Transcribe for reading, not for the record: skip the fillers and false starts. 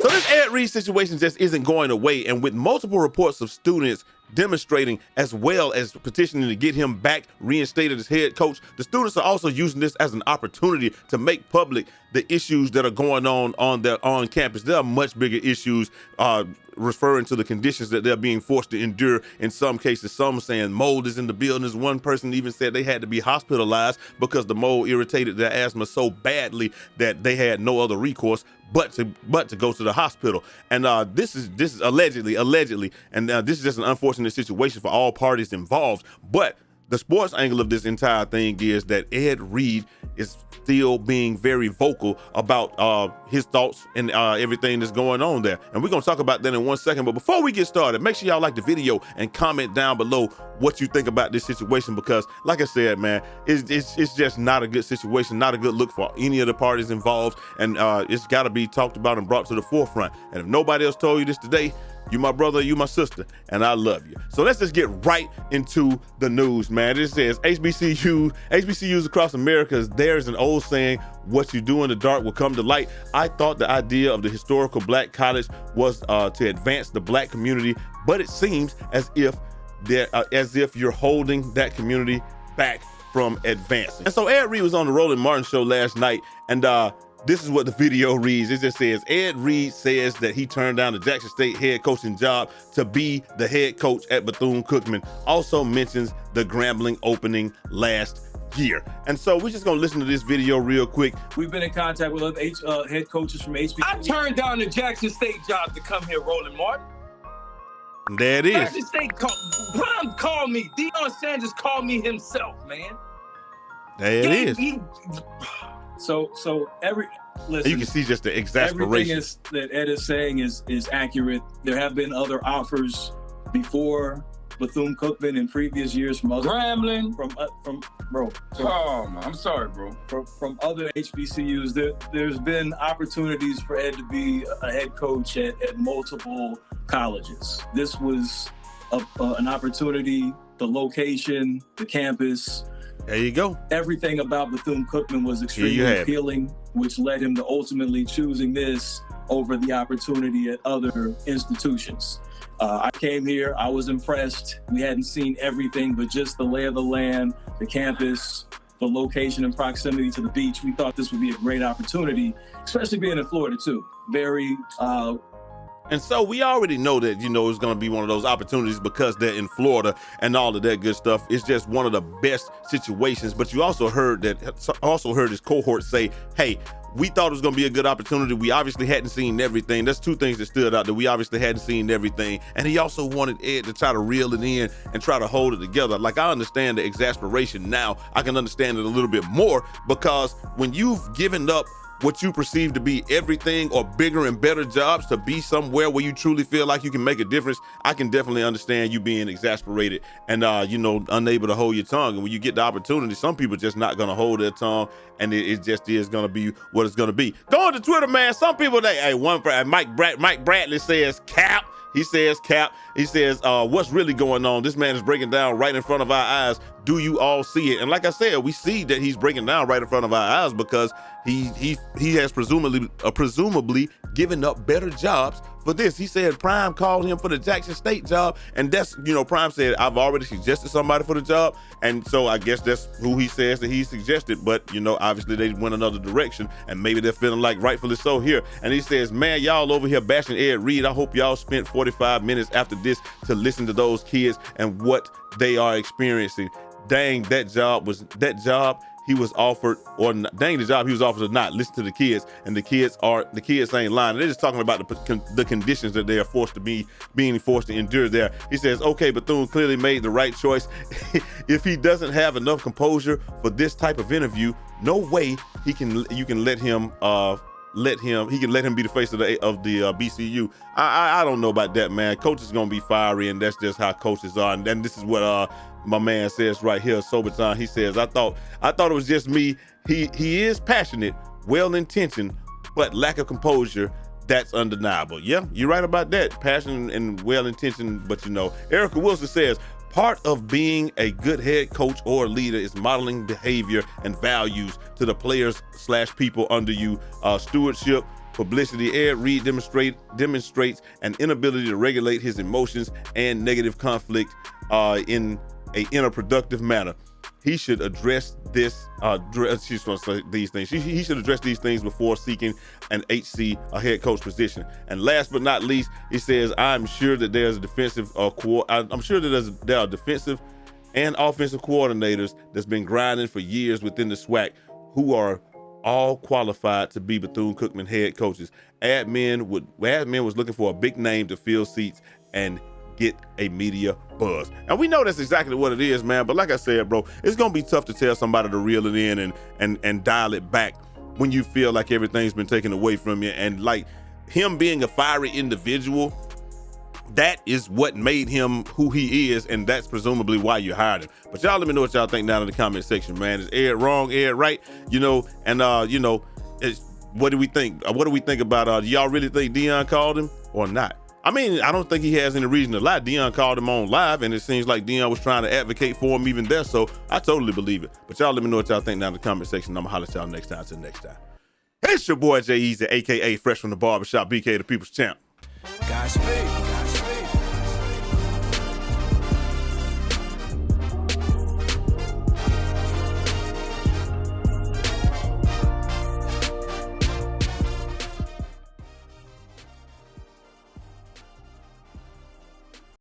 So this Ed Reed situation just isn't going away, and with multiple reports of students demonstrating as well as petitioning to get him back reinstated as head coach, the students are also using this as an opportunity to make public the issues that are going on campus. There are much bigger issues referring to the conditions that they're being forced to endure. In some cases, some saying mold is in the buildings. One person even said they had to be hospitalized because the mold irritated their asthma so badly that they had no other recourse but to go to the hospital. And this is allegedly, and this is just an unfortunate situation for all parties involved. But the sports angle of this entire thing is that Ed Reed is still being very vocal about his thoughts and everything that's going on there. And we're gonna talk about that in 1 second. But before we get started, make sure y'all like the video and comment down below what you think about this situation, because like I said, man, it's just not a good situation, not a good look for any of the parties involved. And it's gotta be talked about and brought to the forefront. And if nobody else told you this today, you my brother, you my sister, and I love you. So let's just get right into the news, man. This says HBCUs across America, there's an old saying, what you do in the dark will come to light. I thought the idea of the historical black college was to advance the black community, but it seems as if you're holding that community back from advancing. And so Ed Reed was on the Roland Martin show last night, and this is what the video reads. It just says, Ed Reed says that he turned down the Jackson State head coaching job to be the head coach at Bethune-Cookman. Also mentions the Grambling opening last year. And so we're just gonna listen to this video real quick. We've been in contact with other head coaches from HBCU. I turned down the Jackson State job to come here, Roland Martin. There it is. Jackson State called me. Deion Sanders called me himself, man. There it is. So listen, you can see just the exasperation. Everything that Ed is saying is accurate. There have been other offers before Bethune-Cookman in previous years from other Grambling, oh man, I'm sorry, bro. From other HBCUs, there's been opportunities for Ed to be a head coach at multiple colleges. This was an opportunity. The location, the campus. There you go. Everything about Bethune-Cookman was extremely appealing, which led him to ultimately choosing this over the opportunity at other institutions. I came here, I was impressed. We hadn't seen everything, but just the lay of the land, the campus, the location and proximity to the beach. We thought this would be a great opportunity, especially being in Florida too. Very And so we already know that, it's going to be one of those opportunities because they're in Florida and all of that good stuff. It's just one of the best situations. But you also heard his cohort say, hey, we thought it was going to be a good opportunity. We obviously hadn't seen everything. That's two things that stood out, that we obviously hadn't seen everything. And he also wanted Ed to try to reel it in and try to hold it together. Like, I understand the exasperation now. I can understand it a little bit more, because when you've given up what you perceive to be everything or bigger and better jobs to be somewhere where you truly feel like you can make a difference, I can definitely understand you being exasperated and, unable to hold your tongue. And when you get the opportunity, some people just not going to hold their tongue, and it just is going to be what it's going to be. Going to Twitter, man, some people, Mike Bradley says cap. He says, Cap, he says, what's really going on? This man is breaking down right in front of our eyes. Do you all see it? And like I said, we see that he's breaking down right in front of our eyes because he has presumably given up better jobs for this. He said Prime called him for the Jackson State job, and that's, Prime said, I've already suggested somebody for the job, and so I guess that's who he says that he suggested, but, obviously they went another direction, and maybe they're feeling like rightfully so here. And he says, man, y'all over here bashing Ed Reed. I hope y'all spent 45 minutes after this to listen to those kids and what they are experiencing. Dang, the job he was offered or not. Listen to the kids, and the kids ain't lying. They're just talking about the conditions that they are being forced to endure there. He says, okay, Bethune clearly made the right choice. If he doesn't have enough composure for this type of interview, no way you can let him be the face of the BCU. I don't know about that, man. Coach is gonna be fiery, and that's just how coaches are. And this is what my man says right here, Soberton. He says, I thought it was just me. He is passionate, well-intentioned, but lack of composure, that's undeniable. Yeah, you're right about that. Passion and well-intentioned, but Erica Wilson says, part of being a good head coach or leader is modeling behavior and values to the players/people under you. Stewardship, publicity. Ed Reed demonstrates an inability to regulate his emotions and negative conflict in a productive manner. He should address this. She's supposed to say these things. He should address these things before seeking an a head coach position. And last but not least, he says, "I'm sure that there's a defensive I'm sure that there are defensive and offensive coordinators that's been grinding for years within the SWAC who are all qualified to be Bethune-Cookman head coaches. Admin was looking for a big name to fill seats and get a media buzz." And we know that's exactly what it is, man. But like I said, bro, it's gonna be tough to tell somebody to reel it in and dial it back when you feel like everything's been taken away from you. And like him being a fiery individual, that is what made him who he is, and that's presumably why you hired him. But y'all let me know what y'all think down in the comment section, man. Is Ed wrong, Ed right? What do we think? What do we think about do y'all really think Deion called him or not? I mean, I don't think he has any reason to lie. Deion called him on live, and it seems like Deion was trying to advocate for him even there, so I totally believe it. But y'all let me know what y'all think down in the comment section. I'm gonna holler at y'all next time. Till next time. It's your boy Jay Easy, a.k.a. Fresh from the Barbershop, BK the People's Champ. Godspeed.